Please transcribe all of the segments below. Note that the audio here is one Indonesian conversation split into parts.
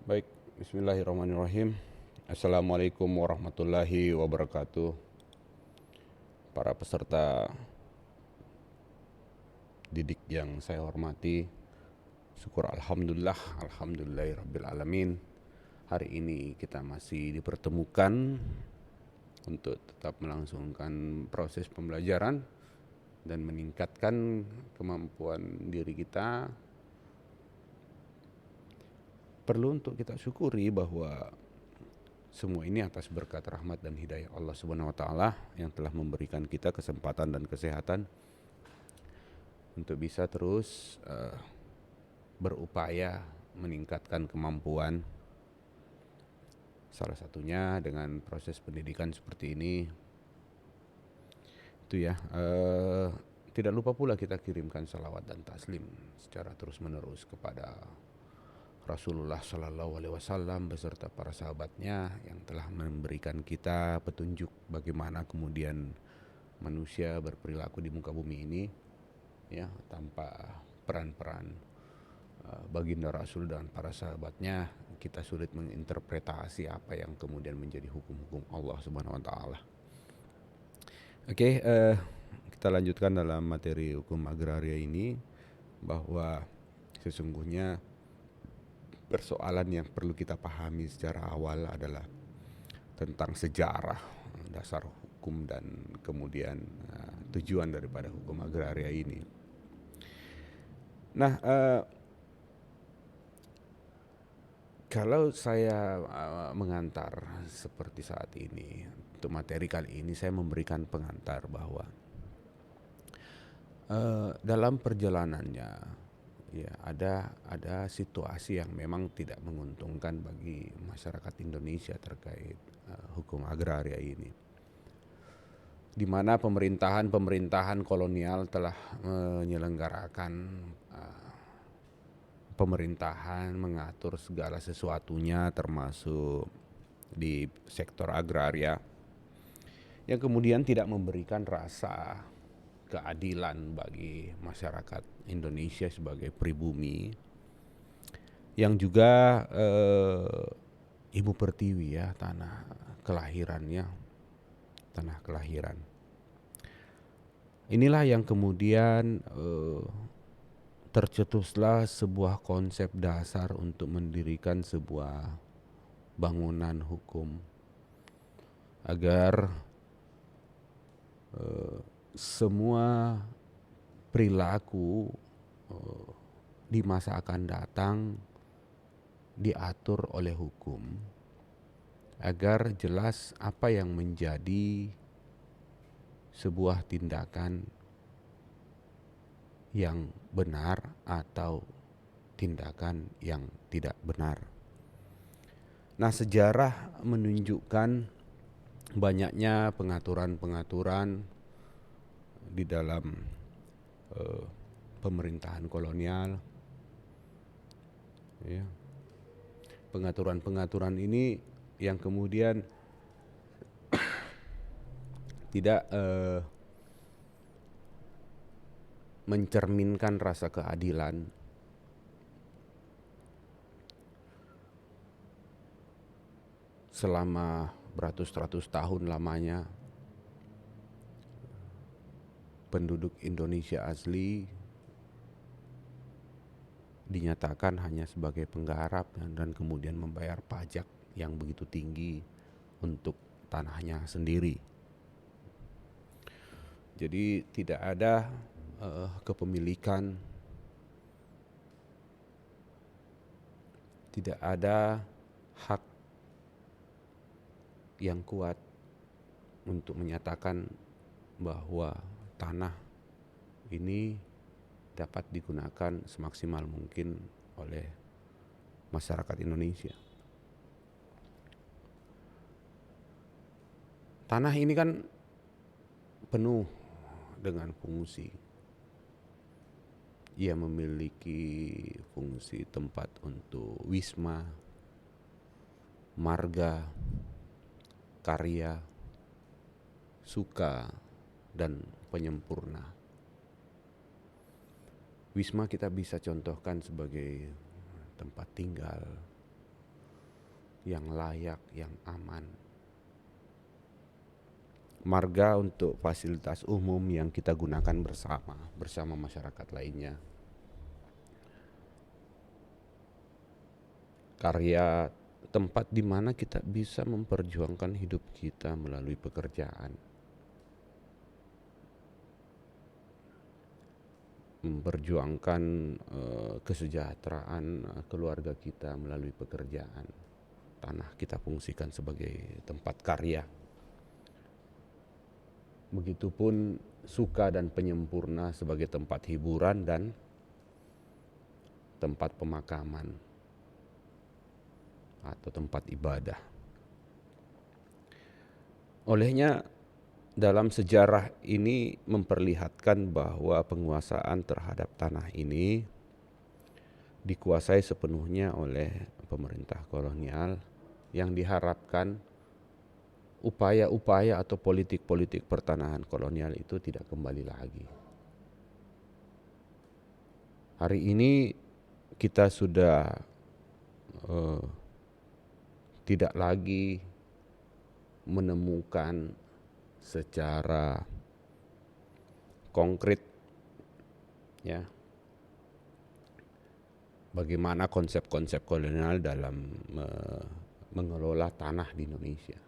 Baik, bismillahirrahmanirrahim. Assalamualaikum warahmatullahi wabarakatuh. Para peserta didik yang saya hormati, syukur alhamdulillahirabbil alamin. Hari ini kita masih dipertemukan untuk tetap melangsungkan proses pembelajaran dan meningkatkan kemampuan diri kita. Perlu untuk kita syukuri bahwa semua ini atas berkat rahmat dan hidayah Allah Subhanahu wa taala yang telah memberikan kita kesempatan dan kesehatan untuk bisa terus berupaya meningkatkan kemampuan. Salah satunya dengan proses pendidikan seperti ini. Itu ya. Tidak lupa pula kita kirimkan salawat dan taslim secara terus-menerus kepada Rasulullah Sallallahu Alaihi Wasallam beserta para sahabatnya yang telah memberikan kita petunjuk bagaimana kemudian manusia berperilaku di muka bumi ini, ya, tanpa peran-peran baginda Rasul dan para sahabatnya kita sulit menginterpretasi apa yang kemudian menjadi hukum-hukum Allah Subhanahu Wa Taala. Oke, kita lanjutkan dalam materi hukum agraria ini bahwa sesungguhnya persoalan yang perlu kita pahami secara awal adalah tentang sejarah, dasar hukum dan kemudian tujuan daripada hukum agraria ini. Nah, kalau saya mengantar seperti saat ini untuk materi kali ini, saya memberikan pengantar bahwa dalam perjalanannya ya ada situasi yang memang tidak menguntungkan bagi masyarakat Indonesia terkait hukum agraria ini, di mana pemerintahan kolonial telah menyelenggarakan pemerintahan, mengatur segala sesuatunya termasuk di sektor agraria yang kemudian tidak memberikan rasa keadilan bagi masyarakat Indonesia sebagai pribumi yang juga ibu pertiwi, ya, tanah kelahirannya, tanah kelahiran. Inilah yang kemudian tercetuslah sebuah konsep dasar untuk mendirikan sebuah bangunan hukum agar semua perilaku di masa akan datang diatur oleh hukum agar jelas apa yang menjadi sebuah tindakan yang benar atau tindakan yang tidak benar. Nah, sejarah menunjukkan banyaknya pengaturan-pengaturan di dalam pemerintahan kolonial, ya. Pengaturan-pengaturan ini yang kemudian tidak mencerminkan rasa keadilan. Selama beratus-ratus tahun lamanya penduduk Indonesia asli dinyatakan hanya sebagai penggarap dan kemudian membayar pajak yang begitu tinggi untuk tanahnya sendiri. Jadi tidak ada kepemilikan, tidak ada hak yang kuat untuk menyatakan bahwa tanah ini dapat digunakan semaksimal mungkin oleh masyarakat Indonesia. Tanah ini kan penuh dengan fungsi. Ia memiliki fungsi tempat untuk wisma, marga, karya, suka, dan penyempurna. Wisma kita bisa contohkan sebagai tempat tinggal, yang layak, yang aman. Marga untuk fasilitas umum yang kita gunakan bersama masyarakat lainnya. Karya tempat di mana kita bisa memperjuangkan hidup kita melalui pekerjaan. Memperjuangkan kesejahteraan keluarga kita melalui pekerjaan. Tanah kita fungsikan sebagai tempat karya. Begitupun suka dan penyempurna sebagai tempat hiburan dan tempat pemakaman atau tempat ibadah. Olehnya dalam sejarah ini memperlihatkan bahwa penguasaan terhadap tanah ini dikuasai sepenuhnya oleh pemerintah kolonial yang diharapkan upaya-upaya atau politik-politik pertanahan kolonial itu tidak kembali lagi. Hari ini kita sudah tidak lagi menemukan secara konkret ya bagaimana konsep-konsep kolonial dalam mengelola tanah di Indonesia.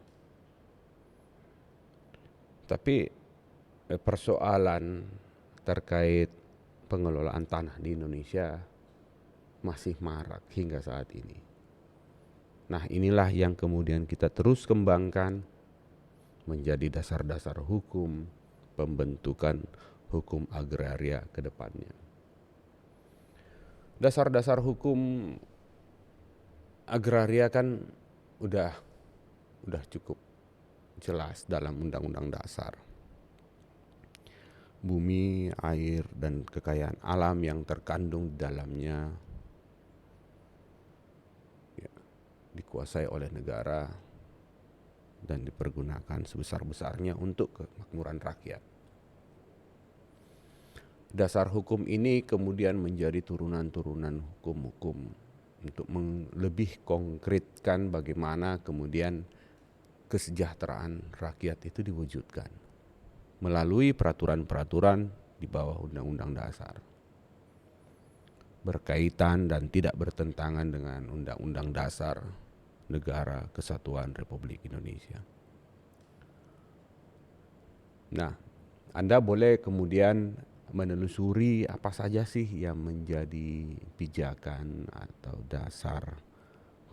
Tapi persoalan terkait pengelolaan tanah di Indonesia masih marak hingga saat ini. Nah, inilah yang kemudian kita terus kembangkan menjadi dasar-dasar hukum pembentukan hukum agraria ke depannya. Dasar-dasar hukum agraria kan udah cukup jelas dalam Undang-Undang Dasar. Bumi, air, dan kekayaan alam yang terkandung di dalamnya ya, dikuasai oleh negara dan dipergunakan sebesar-besarnya untuk kemakmuran rakyat. Dasar hukum ini kemudian menjadi turunan-turunan hukum-hukum untuk lebih konkretkan bagaimana kemudian kesejahteraan rakyat itu diwujudkan melalui peraturan-peraturan di bawah Undang-Undang Dasar. Berkaitan dan tidak bertentangan dengan Undang-Undang Dasar Negara Kesatuan Republik Indonesia. Nah, Anda boleh kemudian menelusuri apa saja sih yang menjadi pijakan atau dasar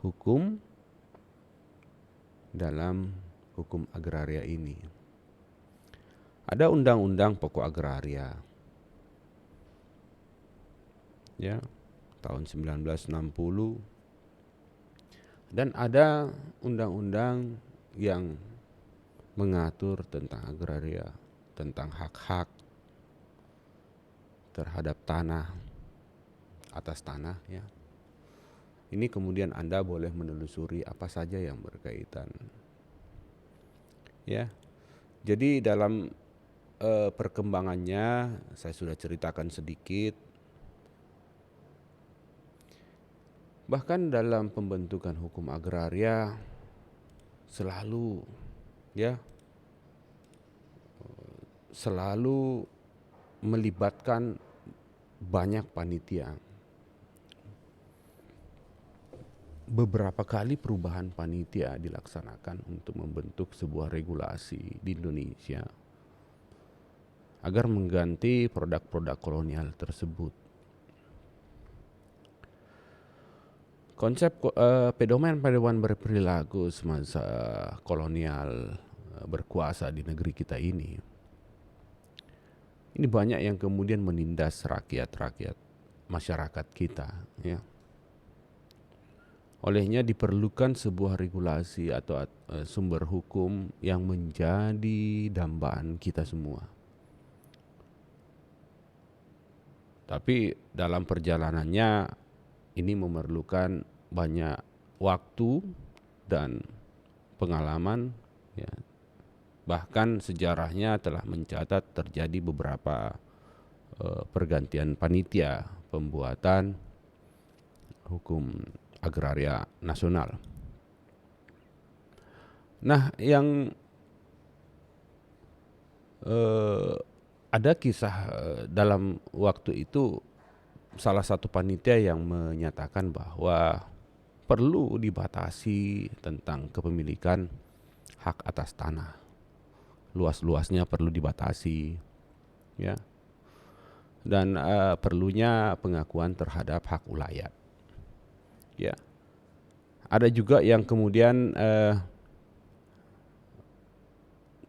hukum dalam hukum agraria ini. Ada Undang-Undang Pokok Agraria ya, tahun 1960 dan ada undang-undang yang mengatur tentang agraria, tentang hak-hak terhadap tanah, atas tanah ya. Ini kemudian Anda boleh menelusuri apa saja yang berkaitan. Ya. Jadi dalam perkembangannya saya sudah ceritakan sedikit. Bahkan dalam pembentukan hukum agraria selalu melibatkan banyak panitia. Beberapa kali perubahan panitia dilaksanakan untuk membentuk sebuah regulasi di Indonesia agar mengganti produk-produk kolonial tersebut. Konsep pedoman berperilaku semasa kolonial berkuasa di negeri kita ini banyak yang kemudian menindas rakyat masyarakat kita ya. Olehnya diperlukan sebuah regulasi atau sumber hukum yang menjadi dambaan kita semua. Tapi dalam perjalanannya ini memerlukan banyak waktu dan pengalaman ya. Bahkan sejarahnya telah mencatat terjadi beberapa pergantian panitia pembuatan hukum agraria nasional. Nah, yang eh, ada kisah dalam waktu itu salah satu panitia yang menyatakan bahwa perlu dibatasi tentang kepemilikan hak atas tanah. Luas-luasnya perlu dibatasi, ya. Dan perlunya pengakuan terhadap hak ulayat. Ya. Ada juga yang kemudian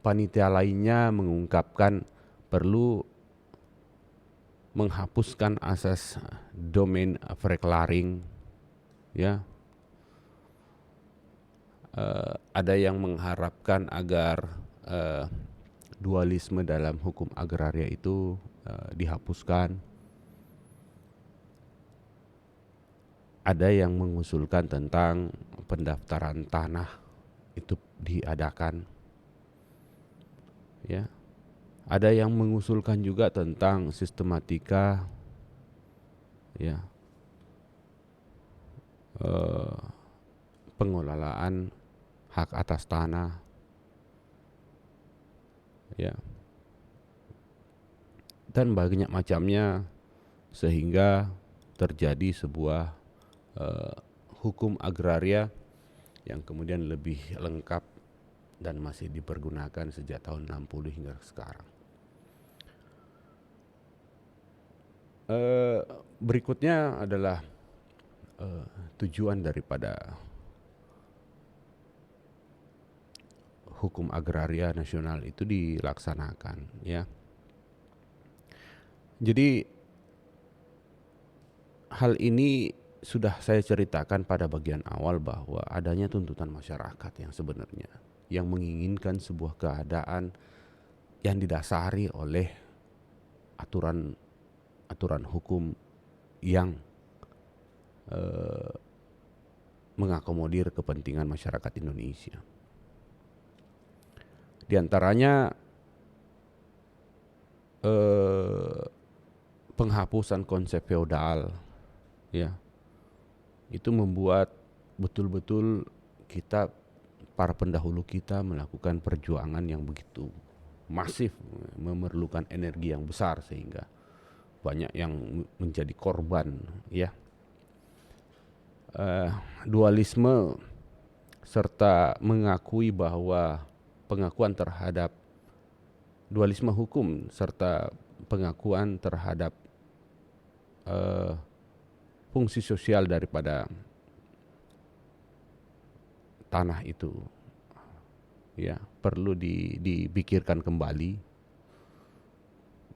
panitia lainnya mengungkapkan perlu menghapuskan asas domain verklaring, ya. Ada yang mengharapkan agar dualisme dalam hukum agraria itu dihapuskan. Ada yang mengusulkan tentang pendaftaran tanah itu diadakan, ya. Ada yang mengusulkan juga tentang sistematika, ya, pengelolaan hak atas tanah, ya, dan banyak macamnya, sehingga terjadi sebuah hukum agraria yang kemudian lebih lengkap dan masih dipergunakan sejak tahun 60 hingga sekarang. Berikutnya adalah tujuan daripada hukum agraria nasional itu dilaksanakan, ya. Jadi hal ini sudah saya ceritakan pada bagian awal bahwa adanya tuntutan masyarakat yang sebenarnya yang menginginkan sebuah keadaan yang didasari oleh aturan hukum yang mengakomodir kepentingan masyarakat Indonesia. Di antaranya penghapusan konsep feodal, ya. Itu membuat betul-betul kita, para pendahulu kita, melakukan perjuangan yang begitu masif, memerlukan energi yang besar sehingga banyak yang menjadi korban, ya. Dualisme serta mengakui bahwa pengakuan terhadap dualisme hukum serta pengakuan terhadap fungsi sosial daripada tanah itu, ya, perlu dipikirkan kembali,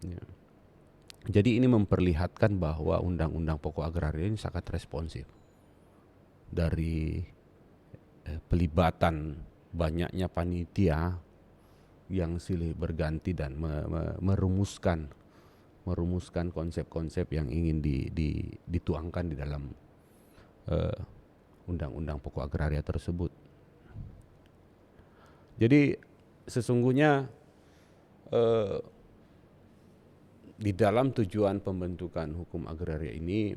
ya. Jadi ini memperlihatkan bahwa Undang-Undang Pokok Agraria ini sangat responsif dari pelibatan banyaknya panitia yang silih berganti dan merumuskan konsep-konsep yang ingin dituangkan di dalam Undang-Undang Pokok Agraria tersebut. Jadi sesungguhnya di dalam tujuan pembentukan hukum agraria ini,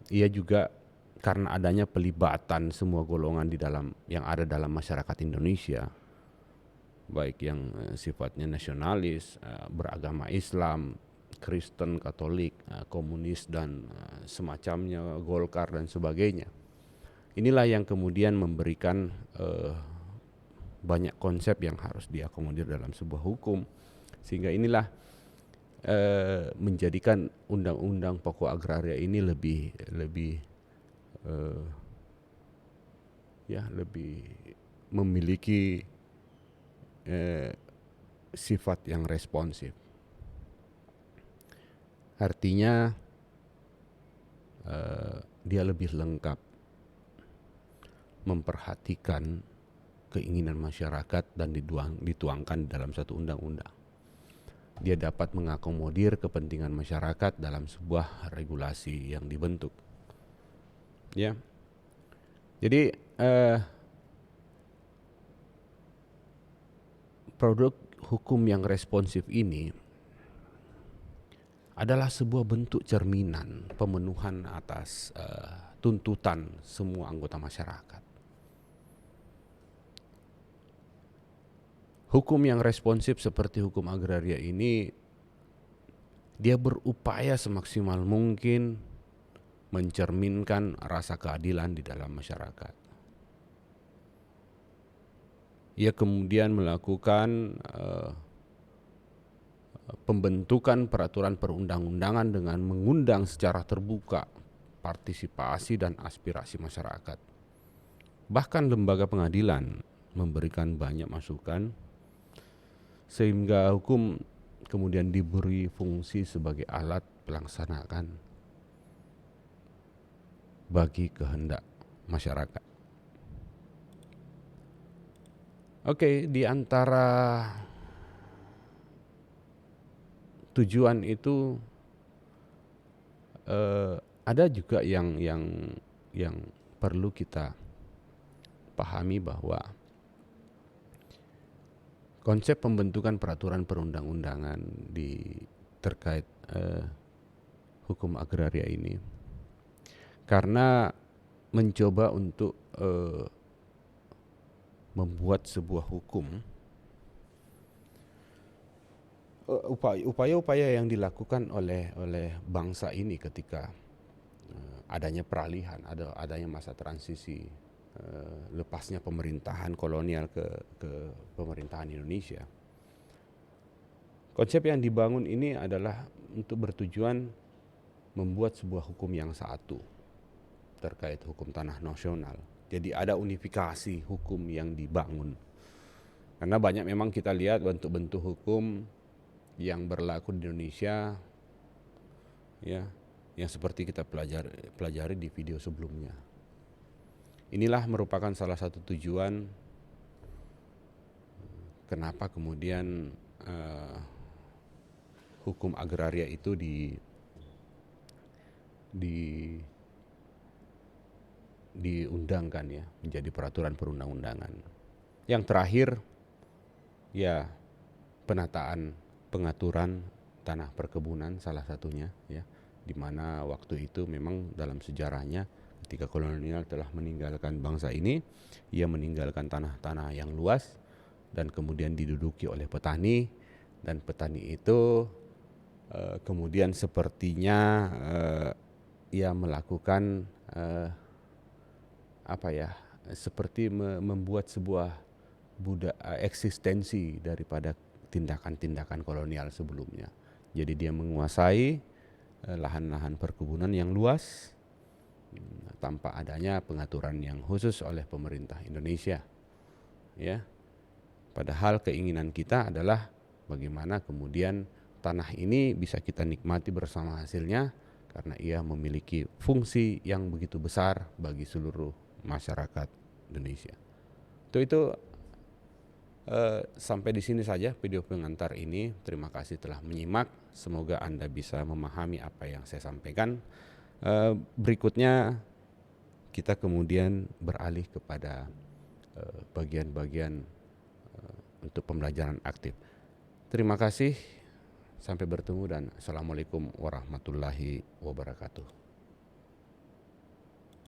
ia juga karena adanya pelibatan semua golongan di dalam yang ada dalam masyarakat Indonesia, baik yang sifatnya nasionalis, beragama Islam, Kristen, Katolik, komunis dan semacamnya, Golkar dan sebagainya. Inilah yang kemudian memberikan banyak konsep yang harus diakomodir dalam sebuah hukum, sehingga inilah menjadikan Undang-Undang Pokok Agraria ini lebih memiliki sifat yang responsif. Artinya dia lebih lengkap memperhatikan keinginan masyarakat dan dituangkan dalam satu undang-undang. Dia dapat mengakomodir kepentingan masyarakat dalam sebuah regulasi yang dibentuk, ya. Jadi produk hukum yang responsif ini adalah sebuah bentuk cerminan pemenuhan atas tuntutan semua anggota masyarakat. hukum yang responsif seperti hukum agraria ini, dia berupaya semaksimal mungkin mencerminkan rasa keadilan di dalam masyarakat. Ia kemudian melakukan pembentukan peraturan perundang-undangan dengan mengundang secara terbuka partisipasi dan aspirasi masyarakat. Bahkan lembaga pengadilan memberikan banyak masukan sehingga hukum kemudian diberi fungsi sebagai alat pelaksanaan bagi kehendak masyarakat. Oke, di antara tujuan itu ada juga yang perlu kita pahami bahwa konsep pembentukan peraturan perundang-undangan terkait hukum agraria ini karena mencoba untuk membuat sebuah hukum, upaya-upaya yang dilakukan oleh bangsa ini ketika adanya peralihan, adanya masa transisi, lepasnya pemerintahan kolonial ke pemerintahan Indonesia. Konsep yang dibangun ini adalah untuk bertujuan membuat sebuah hukum yang satu terkait hukum tanah nasional. Jadi ada unifikasi hukum yang dibangun. Karena banyak memang kita lihat bentuk-bentuk hukum yang berlaku di Indonesia, ya, yang seperti kita pelajari di video sebelumnya. Inilah merupakan salah satu tujuan kenapa kemudian hukum agraria itu diundangkan ya menjadi peraturan perundang-undangan. Yang terakhir ya pengaturan tanah perkebunan salah satunya ya, di mana waktu itu memang dalam sejarahnya ketika kolonial telah meninggalkan bangsa ini, ia meninggalkan tanah-tanah yang luas dan kemudian diduduki oleh petani, dan petani itu kemudian sepertinya ia melakukan seperti membuat sebuah eksistensi daripada tindakan-tindakan kolonial sebelumnya. Jadi dia menguasai lahan-lahan perkebunan yang luas tanpa adanya pengaturan yang khusus oleh pemerintah Indonesia. Ya. Padahal keinginan kita adalah bagaimana kemudian tanah ini bisa kita nikmati bersama hasilnya karena ia memiliki fungsi yang begitu besar bagi seluruh masyarakat Indonesia. Itu sampai di sini saja video pengantar ini. Terima kasih telah menyimak. Semoga Anda bisa memahami apa yang saya sampaikan. Berikutnya kita kemudian beralih kepada bagian-bagian untuk pembelajaran aktif. Terima kasih. Sampai bertemu dan Assalamualaikum warahmatullahi wabarakatuh.